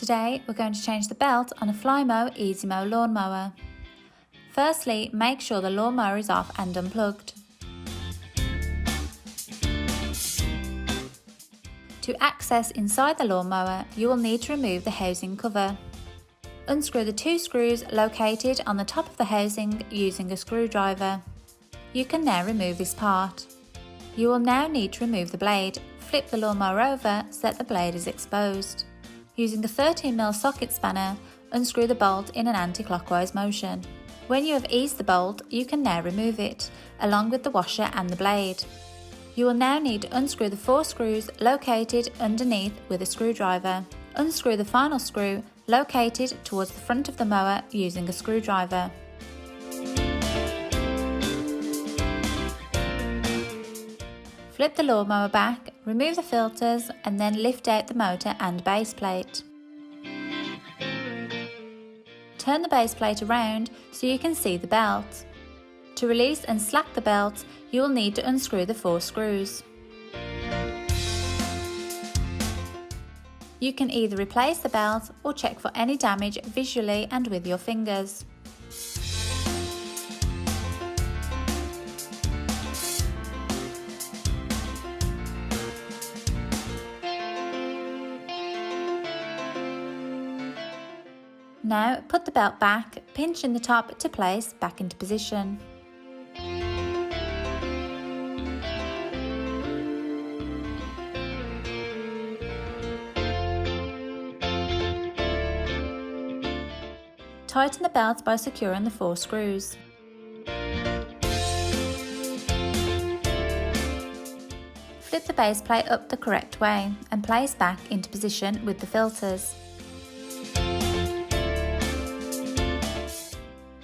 Today we're going to change the belt on a Flymo Easimo Lawnmower. Firstly, make sure the lawnmower is off and unplugged. To access inside the lawnmower, you will need to remove the housing cover. Unscrew the two screws located on the top of the housing using a screwdriver. You can now remove this part. You will now need to remove the blade. Flip the lawnmower over so that the blade is exposed. Using a 13mm socket spanner, unscrew the bolt in an anti-clockwise motion. When you have eased the bolt, you can now remove it, along with the washer and the blade. You will now need to unscrew the 4 screws located underneath with a screwdriver. Unscrew the final screw located towards the front of the mower using a screwdriver. Flip the lawnmower back, remove the filters and then lift out the motor and base plate. Turn the base plate around so you can see the belt. To release and slack the belt, you will need to unscrew the 4 screws. You can either replace the belt or check for any damage visually and with your fingers. Now put the belt back, pinch in the top to place back into position. Tighten the belt by securing the 4 screws. Flip the base plate up the correct way and place back into position with the filters.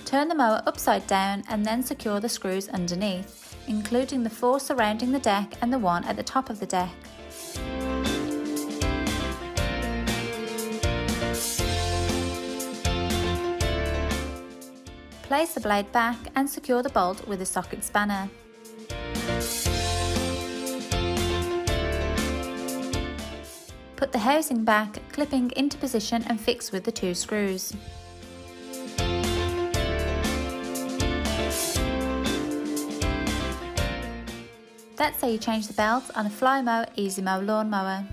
Turn the mower upside down and then secure the screws underneath, including the 4 surrounding the deck and the 1 at the top of the deck. Place the blade back and secure the bolt with a socket spanner. Put the housing back, clipping into position and fix with the 2 screws. That's how you change the belt on a Flymo Easimo Lawnmower.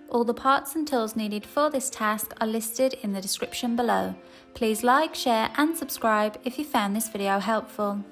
All the parts and tools needed for this task are listed in the description below. Please like, share and subscribe if you found this video helpful.